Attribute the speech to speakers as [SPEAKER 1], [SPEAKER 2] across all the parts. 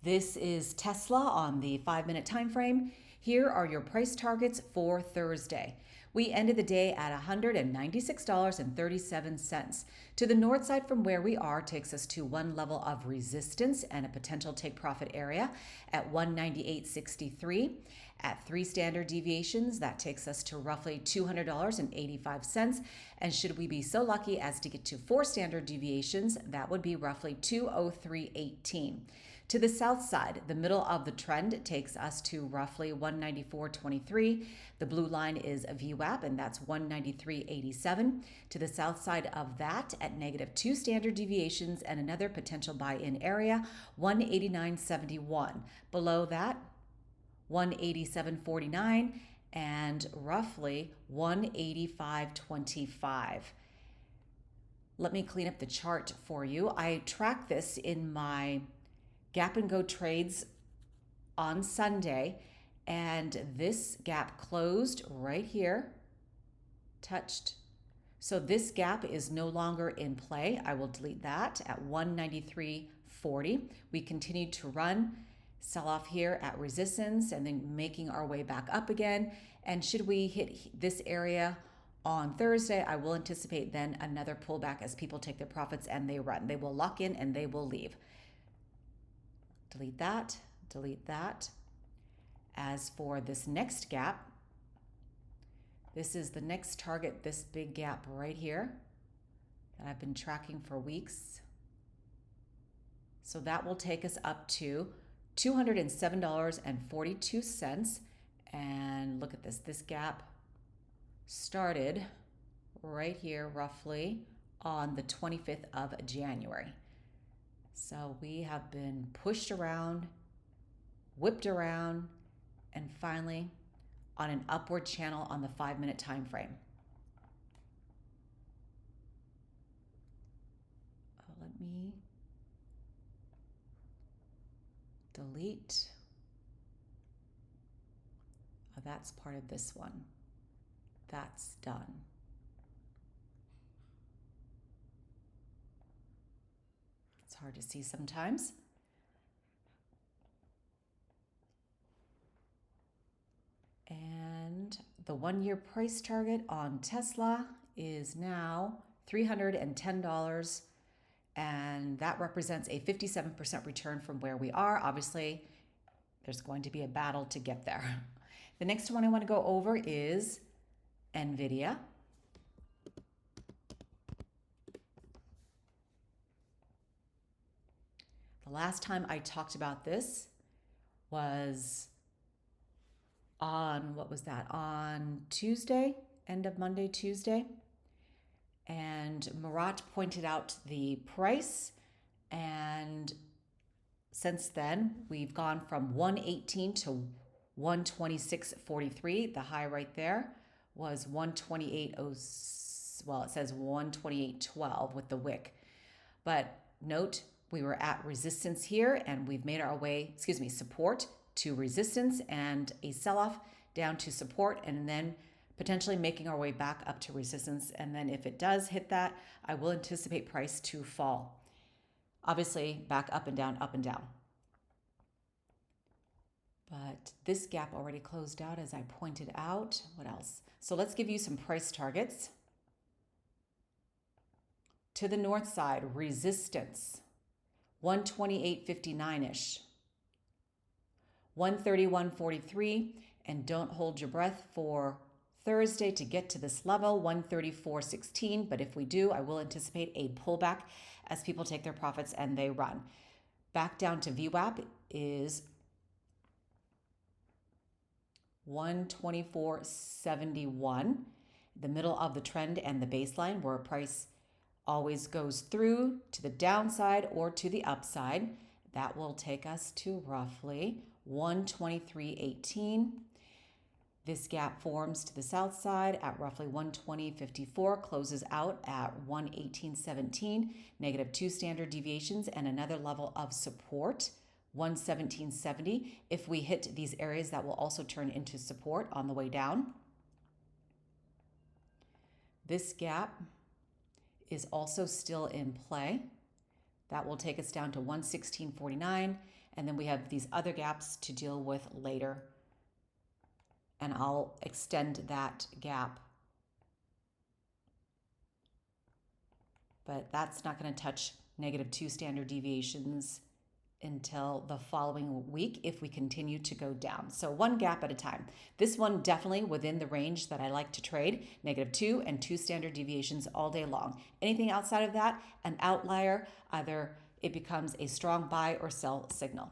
[SPEAKER 1] This is Tesla on the 5-minute time frame. Here are your price targets for Thursday. We ended the day at $196.37. To the north side from where we are takes us to one level of resistance and a potential take profit area at 198.63. At 3 standard deviations, that takes us to roughly $200.85. And should we be so lucky as to get to 4 standard deviations, that would be roughly $203.18. To the south side, the middle of the trend takes us to roughly 194.23. The blue line is a VWAP, and that's 193.87. To the south side of that, at -2 standard deviations and another potential buy-in area, 189.71. Below that, 187.49 and roughly 185.25. Let me clean up the chart for you. I track this in my gap and go trades on Sunday, and this gap closed right here, touched. So this gap is no longer in play. I will delete that at 193.40. We continued to run, sell off here at resistance, and then making our way back up again. And should we hit this area on Thursday, I will anticipate then another pullback as people take their profits and they run. They will lock in and they will leave. Delete that, delete that. As for this next gap, this is the next target, this big gap right here that I've been tracking for weeks. So that will take us up to $207.42. And look at this gap started right here roughly on the 25th of January. So we have been pushed around, whipped around, and finally on an upward channel on the 5-minute time frame. Let me delete. Oh, that's part of this one. That's done. Hard to see sometimes. And the 1-year price target on Tesla is now $310, and that represents a 57% return from where we are. Obviously, there's going to be a battle to get there. The next one I want to go over is NVDA. The last time I talked about this was on, what was that? On Tuesday, end of Monday, Tuesday. And Murat pointed out the price. And since then, we've gone from 118 to 126.43. The high right there was 128.0. Well, it says 128.12 with the wick. But note, we were at resistance here and we've made our way, support to resistance and a sell-off down to support, and then potentially making our way back up to resistance. And then if it does hit that, I will anticipate price to fall. Obviously, back up and down, up and down. But this gap already closed out, as I pointed out. What else? So let's give you some price targets. To the north side, resistance. 128.59-ish, 131.43, and don't hold your breath for Thursday to get to this level, 134.16. But if we do, I will anticipate a pullback as people take their profits and they run. Back down to VWAP is 124.71, the middle of the trend and the baseline, where price always goes through to the downside or to the upside. That will take us to roughly 123.18. This gap forms to the south side at roughly 120.54, closes out at 118.17, -2 standard deviations, and another level of support, 117.70. If we hit these areas, that will also turn into support on the way down. This gap is also still in play. That will take us down to 116.49, And then we have these other gaps to deal with later. And I'll extend that gap. But that's not going to touch -2 standard deviations until the following week if we continue to go down. So one gap at a time. This one definitely within the range that I like to trade, -2 and 2 standard deviations all day long. Anything outside of that, an outlier, either it becomes a strong buy or sell signal.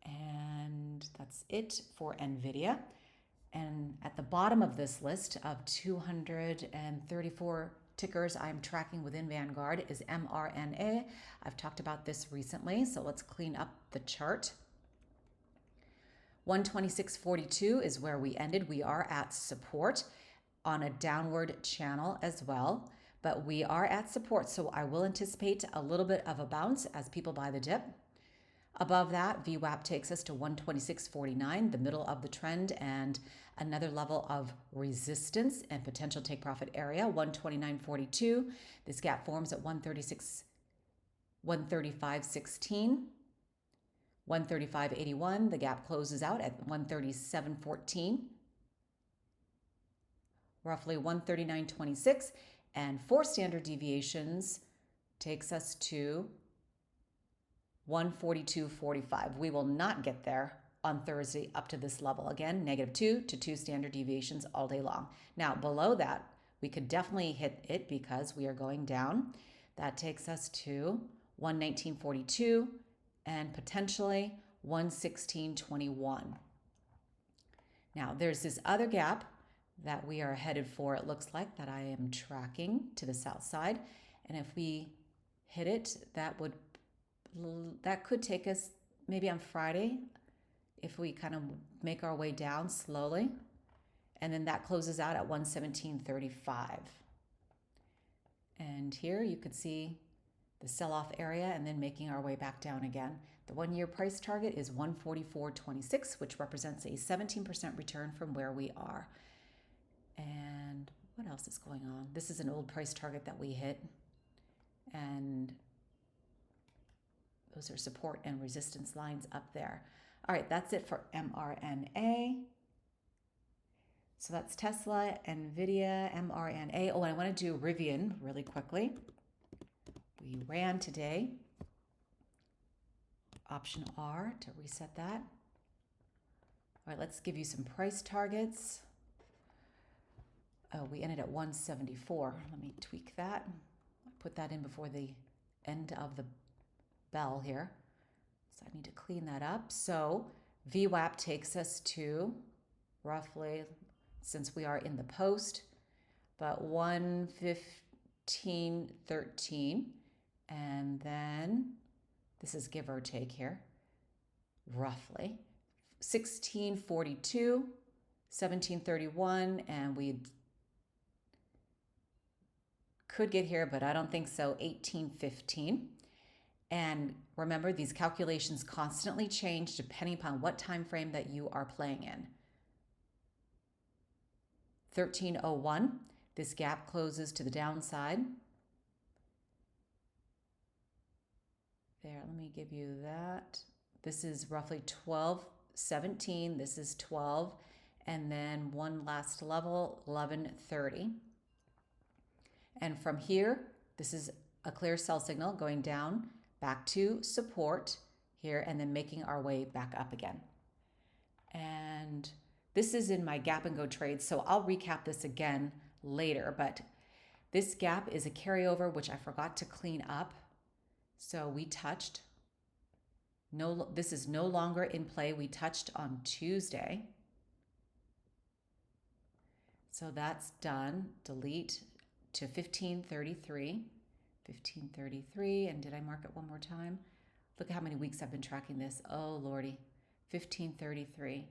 [SPEAKER 1] And that's it for NVIDIA. And at the bottom of this list of 234 tickers I'm tracking within Vanguard is MRNA. I've talked about this recently, so let's clean up the chart. 126.42 is where we ended. We are at support on a downward channel as well, but we are at support, so I will anticipate a little bit of a bounce as people buy the dip. Above that, VWAP takes us to 126.49, the middle of the trend, and another level of resistance and potential take profit area, 129.42. This gap forms at 135.16. 135.81, the gap closes out at 137.14. Roughly 139.26, and 4 standard deviations takes us to 142.45. We will not get there on Thursday up to this level. Again, -2 to 2 standard deviations all day long. Now, below that, we could definitely hit it because we are going down. That takes us to 119.42 and potentially 116.21. Now, there's this other gap that we are headed for, it looks like, that I am tracking to the south side. And if we hit it, that could take us maybe on Friday if we kind of make our way down slowly. And then that closes out at 117.35. And here you could see the sell-off area and then making our way back down again. The 1-year price target is 144.26, which represents a 17% return from where we are. And what else is going on? This is an old price target that we hit. And those are support and resistance lines up there. All right, that's it for MRNA. So that's Tesla, NVIDIA, MRNA. Oh, and I want to do Rivian really quickly. We ran today. Option R to reset that. All right, let's give you some price targets. Oh, we ended at 174. Let me tweak that. Put that in before the end of the bell here. So I need to clean that up. So VWAP takes us to roughly, since we are in the post, but 115.13. And then this is give or take here, roughly 16.42, 17.31, and we could get here, but I don't think so, 18.15. And remember, these calculations constantly change depending upon what time frame that you are playing in. 13.01, this gap closes to the downside. There, let me give you that. This is roughly 12.17, this is 12, and then one last level, 11.30. And from here, this is a clear sell signal going down back to support here and then making our way back up again. And this is in my gap and go trades, so I'll recap this again later, but this gap is a carryover which I forgot to clean up. So we touched, this is no longer in play. We touched on Tuesday. So that's done. Delete to 15.33. 15.33, and did I mark it one more time? Look at how many weeks I've been tracking this. Oh, Lordy, 15.33.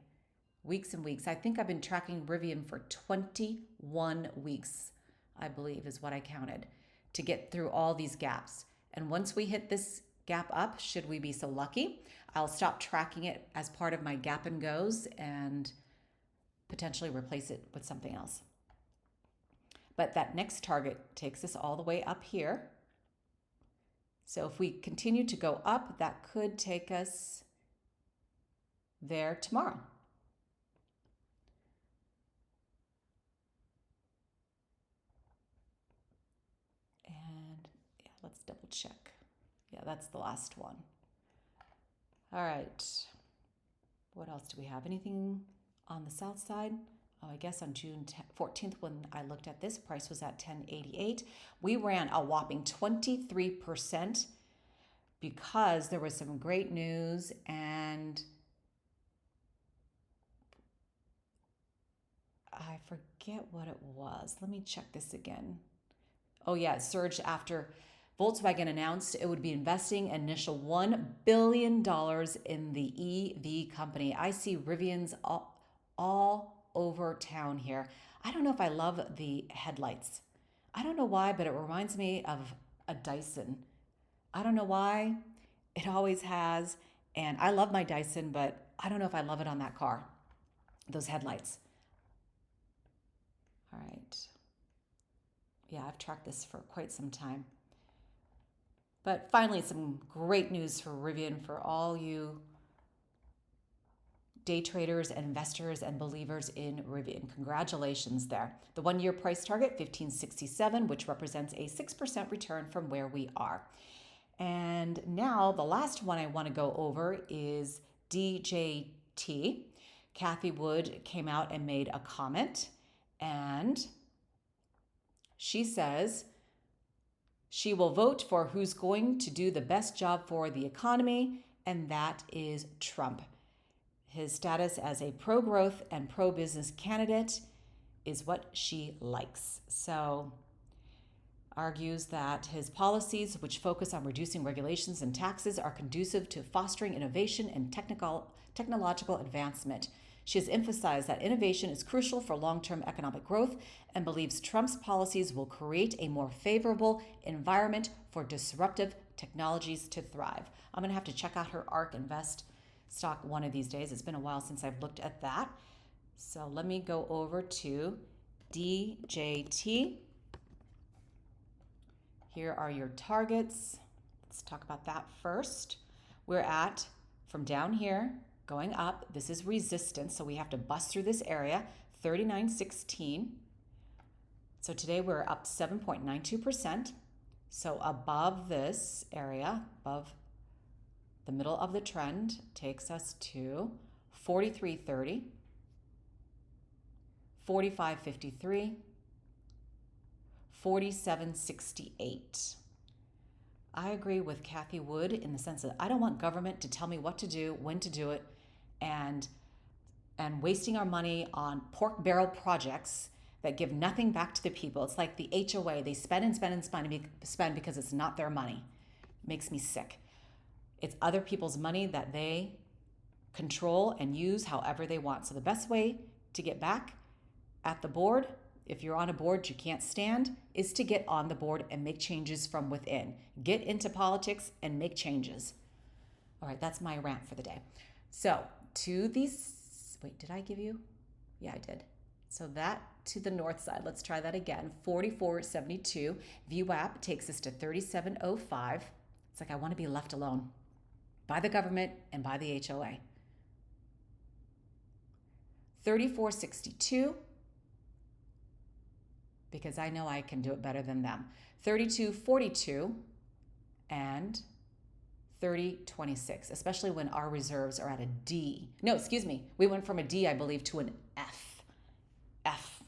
[SPEAKER 1] Weeks and weeks. I think I've been tracking Rivian for 21 weeks, I believe is what I counted, to get through all these gaps. And once we hit this gap up, should we be so lucky, I'll stop tracking it as part of my gap and goes and potentially replace it with something else. But that next target takes us all the way up here. So if we continue to go up, that could take us there tomorrow. And yeah, let's double check. Yeah, that's the last one. All right. What else do we have? Anything on the south side? Oh, I guess on June 14th, when I looked at this, price was at 1088. We ran a whopping 23% because there was some great news, and I forget what it was. Let me check this again. Oh yeah, it surged after Volkswagen announced it would be investing an initial $1 billion in the EV company. I see Rivians all over town here. I don't know if I love the headlights. I don't know why, but it reminds me of a Dyson. I don't know why. It always has. And I love my Dyson, but I don't know if I love it on that car, those headlights. All right. Yeah, I've tracked this for quite some time. But finally, some great news for Rivian, for all you day traders, investors, and believers in Rivian. Congratulations there. The 1-year price target, 1567, which represents a 6% return from where we are. And now the last one I want to go over is DJT. Kathy Wood came out and made a comment, and she says she will vote for who's going to do the best job for the economy, and that is Trump. His status as a pro-growth and pro-business candidate is what she likes. So argues that his policies, which focus on reducing regulations and taxes, are conducive to fostering innovation and technological advancement. She has emphasized that innovation is crucial for long-term economic growth and believes Trump's policies will create a more favorable environment for disruptive technologies to thrive. I'm going to have to check out her ARK Invest stock one of these days. It's been a while since I've looked at that. So let me go over to DJT. Here are your targets. Let's talk about that first. We're at, from down here, going up, this is resistance, so we have to bust through this area, 39.16. So today we're up 7.92%. So above this area, above the middle of the trend, takes us to 43.30, 45.53, 47.68. I agree with Kathy Wood in the sense that I don't want government to tell me what to do, when to do it, and wasting our money on pork barrel projects that give nothing back to the people. It's like the HOA. They spend and spend and spend because it's not their money. It makes me sick. It's other people's money that they control and use however they want. So the best way to get back at the board, if you're on a board you can't stand, is to get on the board and make changes from within. Get into politics and make changes. All right, that's my rant for the day. So to these, wait, did I give you? Yeah, I did. So that to the north side, let's try that again. 44.72. VWAP takes us to 37.05. It's like I want to be left alone by the government and by the HOA. 34.62. Because I know I can do it better than them. 32.42 and 30.26, especially when our reserves are at a D. No, excuse me. We went from a D, I believe, to an F. F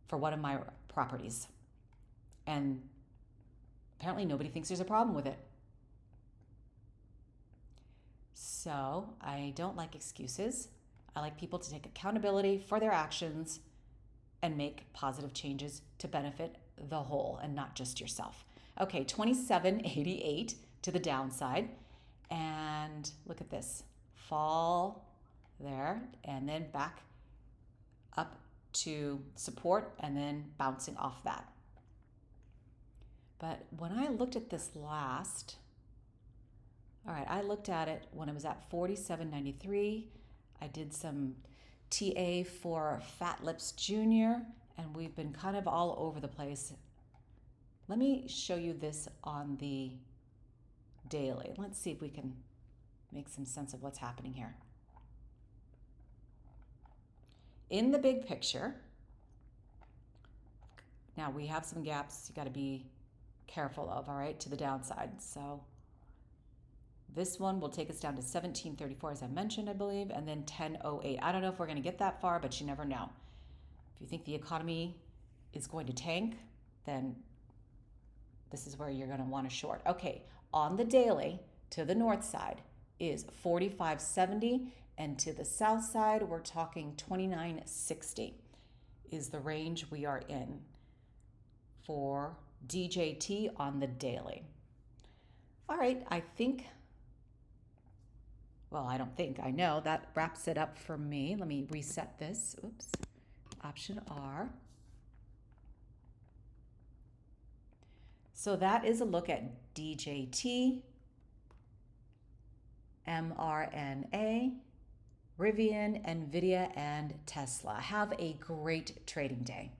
[SPEAKER 1] for one of my properties. And apparently nobody thinks there's a problem with it. So I don't like excuses. I like people to take accountability for their actions and make positive changes to benefit the whole and not just yourself. Okay, 27.88 to the downside. And look at this. Fall there and then back up to support and then bouncing off that. But when I looked at this last, all right, I looked at it when it was at 47.93. I did some TA for Fat Lips Jr., and we've been kind of all over the place. Let me show you this on the daily. Let's see if we can make some sense of what's happening here. In the big picture, now we have some gaps you got to be careful of, all right, to the downside. So this one will take us down to 1734, as I mentioned, I believe, and then 1008. I don't know if we're going to get that far, but you never know. If you think the economy is going to tank, then this is where you're going to want to short. Okay, on the daily, to the north side is 45.70, and to the south side, we're talking 29.60 is the range we are in for DJT on the daily. All right, I know that wraps it up for me. Let me reset this. Oops, Option R. So that is a look at DJT, MRNA, Rivian, NVDA, and Tesla. Have a great trading day.